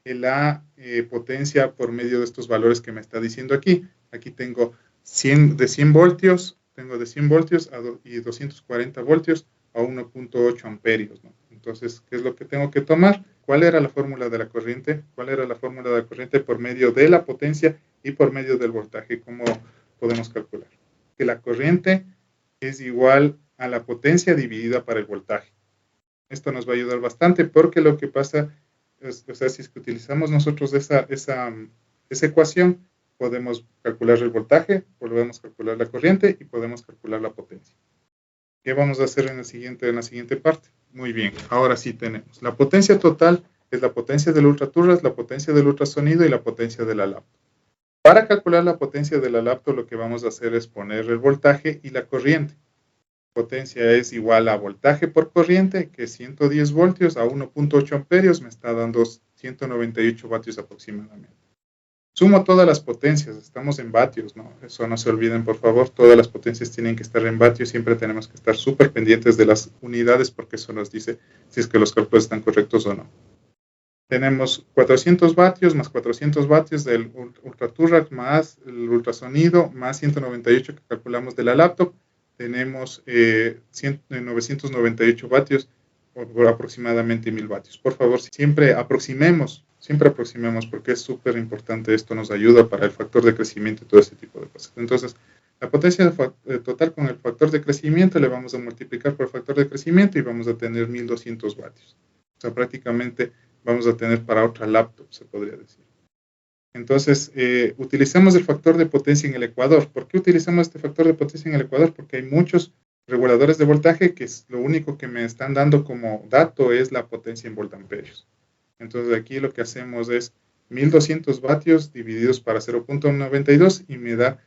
la potencia por medio de estos valores que me está diciendo aquí. Aquí tengo 100 voltios, tengo de 100 voltios y 240 voltios a 1.8 amperios, ¿no? Entonces, ¿qué es lo que tengo que tomar? ¿Cuál era la fórmula de la corriente? ¿Cuál era la fórmula de la corriente por medio de la potencia y por medio del voltaje? ¿Cómo podemos calcular? Que la corriente es igual a la potencia dividida por el voltaje. Esto nos va a ayudar bastante porque lo que pasa es, o sea, si es que utilizamos nosotros esa ecuación, podemos calcular el voltaje, podemos calcular la corriente y podemos calcular la potencia. ¿Qué vamos a hacer en la siguiente parte? Muy bien, ahora sí tenemos. La potencia total es la potencia del ultraturras, la potencia del ultrasonido y la potencia de la laptop. Para calcular la potencia de la laptop, lo que vamos a hacer es poner el voltaje y la corriente. Potencia es igual a voltaje por corriente, que es 110 voltios a 1.8 amperios, me está dando 198 vatios aproximadamente. Sumo todas las potencias, estamos en vatios, ¿no? Eso no se olviden, por favor, todas las potencias tienen que estar en vatios, siempre tenemos que estar súper pendientes de las unidades porque eso nos dice si es que los cálculos están correctos o no. Tenemos 400 vatios más 400 vatios del ultraturrax más el ultrasonido más 198 que calculamos de la laptop. Tenemos 998 vatios por aproximadamente 1000 vatios. Por favor, siempre aproximemos porque es súper importante. Esto nos ayuda para el factor de crecimiento y todo ese tipo de cosas. Entonces, la potencia total con el factor de crecimiento le vamos a multiplicar por el factor de crecimiento y vamos a tener 1200 vatios. O sea, prácticamente vamos a tener para otra laptop, se podría decir. Entonces, utilizamos el factor de potencia en el Ecuador. ¿Por qué utilizamos este factor de potencia en el Ecuador? Porque hay muchos reguladores de voltaje que es lo único que me están dando como dato es la potencia en voltamperios. Entonces, aquí lo que hacemos es 1200 vatios divididos para 0.92 y me da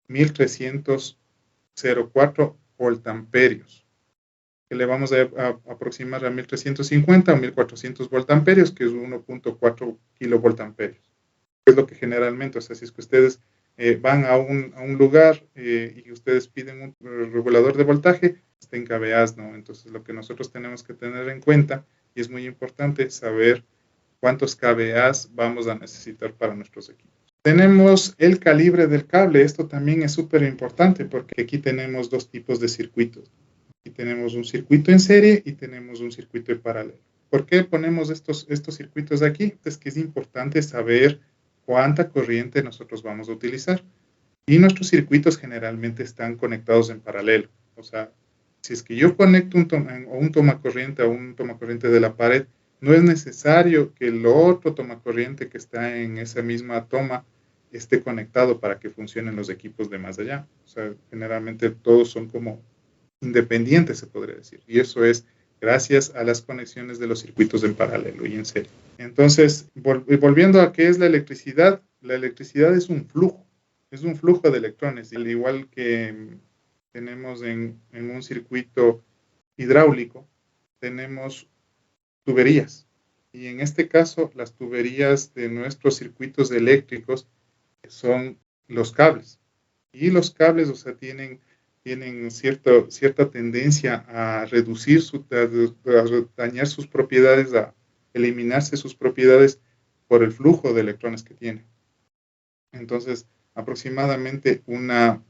1304 voltamperios, que le vamos a aproximar a 1350 o 1400 voltamperios, que es 1.4 kilovoltamperios. Es lo que generalmente, o sea, si es que ustedes van a un lugar y ustedes piden un regulador de voltaje, está en kVA, ¿no? Entonces, lo que nosotros tenemos que tener en cuenta, y es muy importante saber cuántos kVA vamos a necesitar para nuestros equipos. Tenemos el calibre del cable. Esto también es súper importante porque aquí tenemos dos tipos de circuitos. Aquí tenemos un circuito en serie y tenemos un circuito en paralelo. ¿Por qué ponemos estos circuitos aquí? Es que es importante saber cuánta corriente nosotros vamos a utilizar. Y nuestros circuitos generalmente están conectados en paralelo. O sea, si es que yo conecto un tomacorriente a un tomacorriente de la pared, no es necesario que el otro tomacorriente que está en esa misma toma esté conectado para que funcionen los equipos de más allá. O sea, generalmente todos son como independientes, se podría decir. Y eso es gracias a las conexiones de los circuitos en paralelo y en serie. Entonces, volviendo a qué es la electricidad es un flujo de electrones, al igual que tenemos en un circuito hidráulico, tenemos tuberías. Y en este caso, las tuberías de nuestros circuitos eléctricos son los cables. Y los cables, o sea, tienen cierta tendencia a reducir, a dañar sus propiedades, a eliminarse sus propiedades por el flujo de electrones que tiene. Entonces, aproximadamente una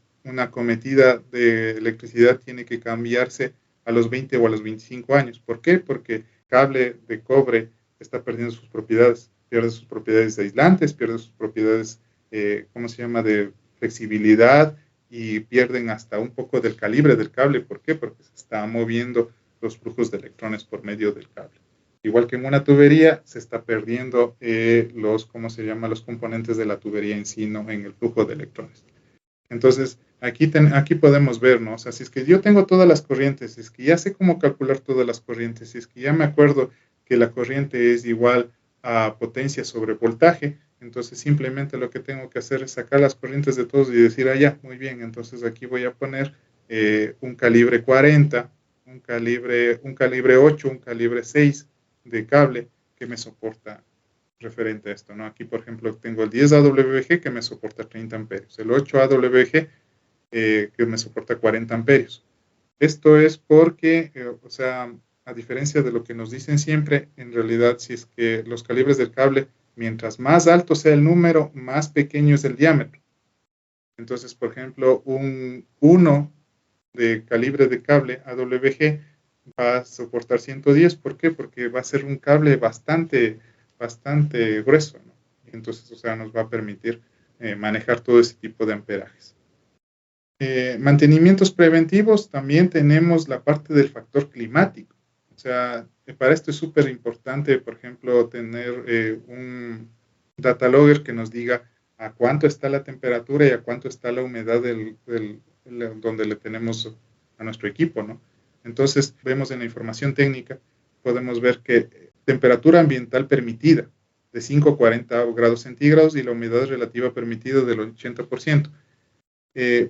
cometida de electricidad tiene que cambiarse a los 20 o a los 25 años. ¿Por qué? Porque el cable de cobre está perdiendo sus propiedades. Pierde sus propiedades aislantes, pierde sus propiedades, ¿cómo se llama?, de flexibilidad, y pierden hasta un poco del calibre del cable. ¿Por qué? Porque se está moviendo los flujos de electrones por medio del cable. Igual que en una tubería, se está perdiendo ¿cómo se llama?, los componentes de la tubería en sí, no en el flujo de electrones. Entonces, aquí podemos ver, ¿no? O sea, si es que yo tengo todas las corrientes, si es que ya sé cómo calcular todas las corrientes, si es que ya me acuerdo que la corriente es igual a potencia sobre voltaje, entonces simplemente lo que tengo que hacer es sacar las corrientes de todos y decir, ya, muy bien, entonces aquí voy a poner un calibre 40, un calibre 8, un calibre 6 de cable que me soporta referente a esto, ¿no? Aquí, por ejemplo, tengo el 10 AWG que me soporta 30 amperios, el 8 AWG que me soporta 40 amperios. Esto es porque, o sea, a diferencia de lo que nos dicen siempre, en realidad, si es que los calibres del cable, mientras más alto sea el número, más pequeño es el diámetro. Entonces, por ejemplo, un 1 de calibre de cable AWG va a soportar 110. ¿Por qué? Porque va a ser un cable bastante grueso, ¿no? Entonces, o sea, nos va a permitir manejar todo ese tipo de amperajes. Mantenimientos preventivos, también tenemos la parte del factor climático. O sea, para esto es súper importante, por ejemplo, tener un data logger que nos diga a cuánto está la temperatura y a cuánto está la humedad donde le tenemos a nuestro equipo, ¿no? Entonces, vemos en la información técnica, podemos ver que temperatura ambiental permitida de 5 a 40 grados centígrados y la humedad relativa permitida del 80%.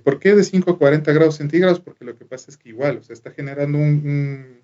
¿Por qué de 5 a 40 grados centígrados? Porque lo que pasa es que igual, o sea, está generando un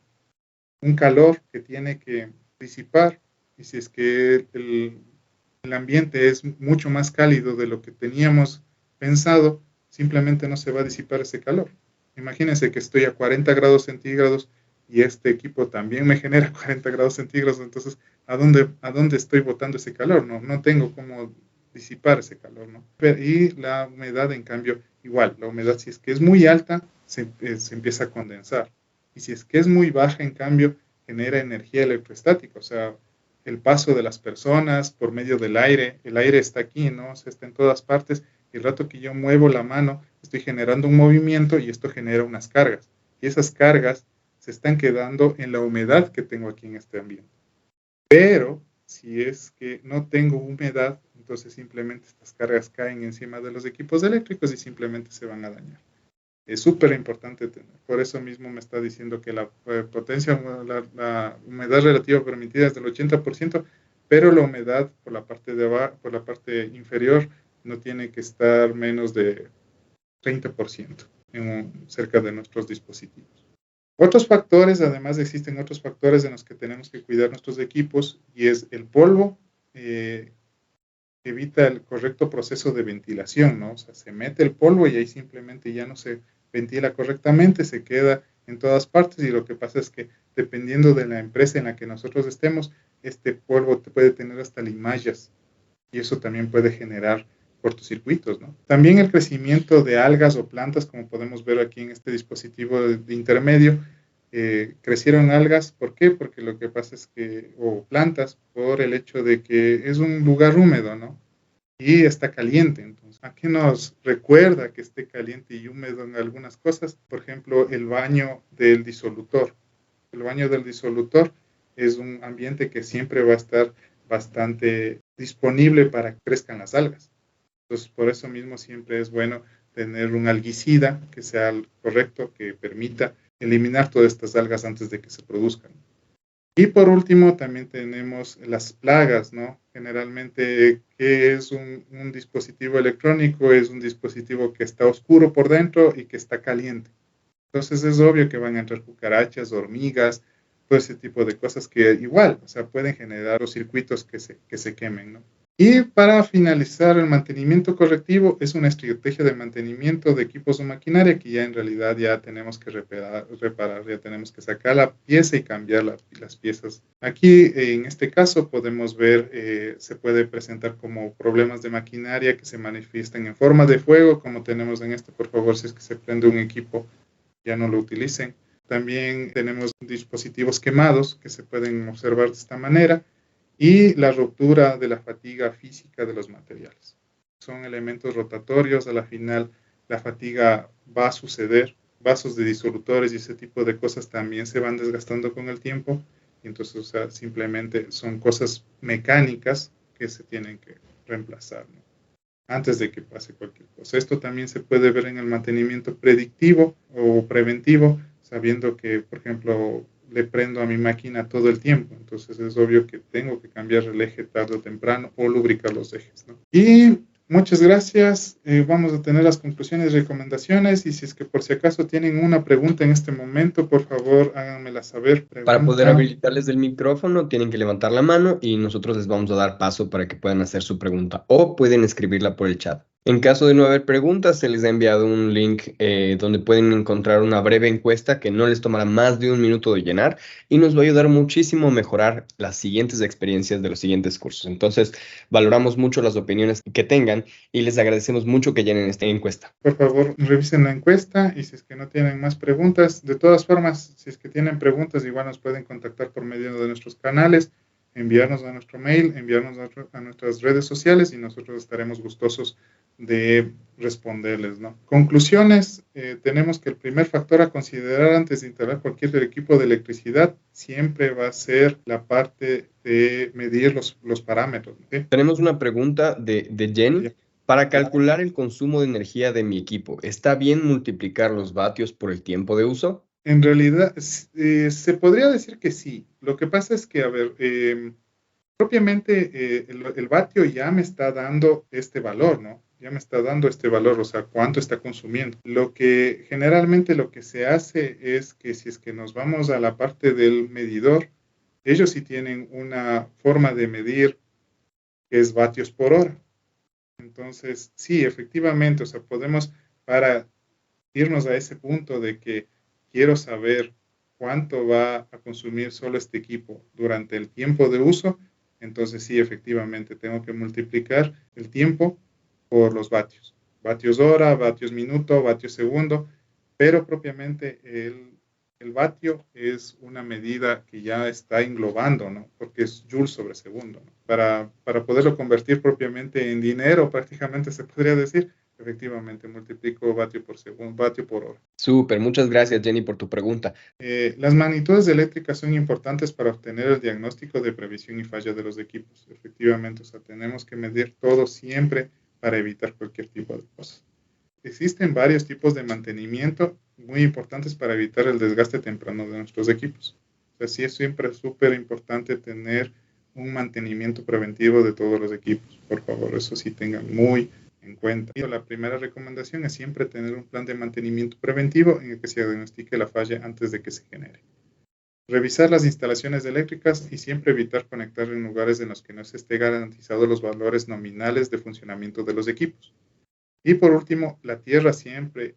calor que tiene que disipar, y si es que el ambiente es mucho más cálido de lo que teníamos pensado, simplemente no se va a disipar ese calor. Imagínense que estoy a 40 grados centígrados y este equipo también me genera 40 grados centígrados, entonces, ¿a dónde estoy botando ese calor? No tengo cómo disipar ese calor, ¿no? Y la humedad, en cambio, igual, la humedad, si es que es muy alta, se empieza a condensar. Y si es que es muy baja, en cambio, genera energía electrostática, o sea, el paso de las personas por medio del aire, el aire está aquí, ¿no? O sea, está en todas partes, y el rato que yo muevo la mano, estoy generando un movimiento y esto genera unas cargas. Y esas cargas se están quedando en la humedad que tengo aquí en este ambiente. Pero si es que no tengo humedad, entonces simplemente estas cargas caen encima de los equipos eléctricos y simplemente se van a dañar. Es súper importante tener. Por eso mismo me está diciendo que la potencia, la humedad relativa permitida es del 80%, pero la humedad por la parte de abajo, por la parte inferior, no tiene que estar menos de 30% cerca de nuestros dispositivos. Otros factores, además existen otros factores en los que tenemos que cuidar nuestros equipos, y es el polvo, evita el correcto proceso de ventilación, ¿no? O sea, se mete el polvo y ahí simplemente ya no se ventila correctamente, se queda en todas partes, y lo que pasa es que dependiendo de la empresa en la que nosotros estemos, este polvo puede tener hasta limallas, y eso también puede generar cortocircuitos, ¿no? También el crecimiento de algas o plantas, como podemos ver aquí en este dispositivo de intermedio, crecieron algas. ¿Por qué? Porque lo que pasa es que, o plantas, por el hecho de que es un lugar húmedo, ¿no? Y está caliente. Entonces, ¿a qué nos recuerda que esté caliente y húmedo en algunas cosas? Por ejemplo, el baño del disolutor. El baño del disolutor es un ambiente que siempre va a estar bastante disponible para que crezcan las algas. Entonces, por eso mismo siempre es bueno tener un algicida que sea correcto, que permita eliminar todas estas algas antes de que se produzcan. Y por último, también tenemos las plagas, ¿no? Generalmente, ¿qué es un dispositivo electrónico? Es un dispositivo que está oscuro por dentro y que está caliente. Entonces es obvio que van a entrar cucarachas, hormigas, todo ese tipo de cosas que igual, o sea, pueden generar los circuitos que se quemen, ¿no? Y para finalizar, el mantenimiento correctivo es una estrategia de mantenimiento de equipos o maquinaria que ya en realidad ya tenemos que reparar, ya tenemos que sacar la pieza y cambiar las piezas. Aquí, en este caso, podemos ver, se puede presentar como problemas de maquinaria que se manifiestan en forma de fuego, como tenemos en este, por favor, si es que se prende un equipo, ya no lo utilicen. También tenemos dispositivos quemados que se pueden observar de esta manera y la ruptura de la fatiga física de los materiales. Son elementos rotatorios, a la final la fatiga va a suceder, vasos de disolutores y ese tipo de cosas también se van desgastando con el tiempo, y entonces, o sea, simplemente son cosas mecánicas que se tienen que reemplazar, ¿no? Antes de que pase cualquier cosa. Esto también se puede ver en el mantenimiento predictivo o preventivo, sabiendo que, por ejemplo, le prendo a mi máquina todo el tiempo, entonces es obvio que tengo que cambiar el eje tarde o temprano o lubricar los ejes, ¿no? Y muchas gracias. Vamos a tener las conclusiones y recomendaciones, y si es que por si acaso tienen una pregunta en este momento, por favor háganmela saber. Para poder habilitarles el micrófono, tienen que levantar la mano y nosotros les vamos a dar paso para que puedan hacer su pregunta o pueden escribirla por el chat. En caso de no haber preguntas, se les ha enviado un link donde pueden encontrar una breve encuesta que no les tomará más de 1 minuto de llenar y nos va a ayudar muchísimo a mejorar las siguientes experiencias de los siguientes cursos. Entonces, valoramos mucho las opiniones que tengan y les agradecemos mucho que llenen esta encuesta. Por favor, revisen la encuesta, y si es que no tienen más preguntas, de todas formas, si es que tienen preguntas, igual nos pueden contactar por medio de nuestros canales, enviarnos a nuestro mail, enviarnos a nuestras redes sociales, y nosotros estaremos gustosos de responderles, ¿no? Conclusiones, tenemos que el primer factor a considerar antes de instalar cualquier equipo de electricidad siempre va a ser la parte de medir los parámetros, ¿okay? Tenemos una pregunta de Jenny. Para calcular el consumo de energía de mi equipo, ¿está bien multiplicar los vatios por el tiempo de uso? En realidad, se podría decir que sí. Lo que pasa es que, a ver, propiamente el vatio ya me está dando este valor, ¿no? Ya me está dando este valor, o sea, cuánto está consumiendo. Lo que generalmente lo que se hace es que si es que nos vamos a la parte del medidor, ellos sí tienen una forma de medir que es vatios por hora. Entonces, sí, efectivamente, o sea, podemos, para irnos a ese punto de que quiero saber cuánto va a consumir solo este equipo durante el tiempo de uso, entonces sí, efectivamente, tengo que multiplicar el tiempo por los vatios. Vatios hora, vatios minuto, vatios segundo, pero propiamente el vatio es una medida que ya está englobando, ¿no? Porque es joules sobre segundo, ¿no? Para poderlo convertir propiamente en dinero, prácticamente se podría decir, efectivamente, multiplico vatio por segundo, vatio por hora. Súper, muchas gracias Jenny por tu pregunta. Las magnitudes eléctricas son importantes para obtener el diagnóstico de previsión y falla de los equipos. Efectivamente, o sea, tenemos que medir todo siempre para evitar cualquier tipo de cosas. Existen varios tipos de mantenimiento muy importantes para evitar el desgaste temprano de nuestros equipos. O sea, sí es siempre súper importante tener un mantenimiento preventivo de todos los equipos. Por favor, eso sí tengan muy en cuenta. Y la primera recomendación es siempre tener un plan de mantenimiento preventivo en el que se diagnostique la falla antes de que se genere. Revisar las instalaciones eléctricas y siempre evitar conectar en lugares en los que no se esté garantizado los valores nominales de funcionamiento de los equipos. Y por último, la tierra siempre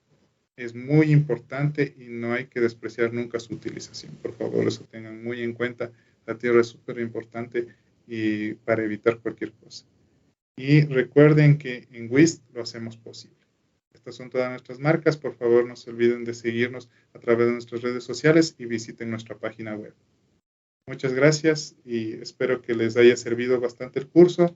es muy importante y no hay que despreciar nunca su utilización. Por favor, eso tengan muy en cuenta. La tierra es súper importante y para evitar cualquier cosa. Y recuerden que en WIST lo hacemos posible. Estas son todas nuestras marcas. Por favor, no se olviden de seguirnos a través de nuestras redes sociales y visiten nuestra página web. Muchas gracias y espero que les haya servido bastante el curso.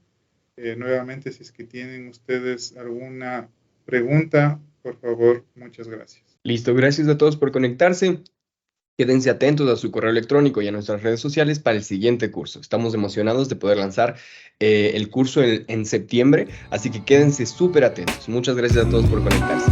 Nuevamente, si es que tienen ustedes alguna pregunta, por favor, muchas gracias. Listo, gracias a todos por conectarse. Quédense atentos a su correo electrónico y a nuestras redes sociales para el siguiente curso. Estamos emocionados de poder lanzar el curso en septiembre, así que quédense súper atentos. Muchas gracias a todos por conectarse.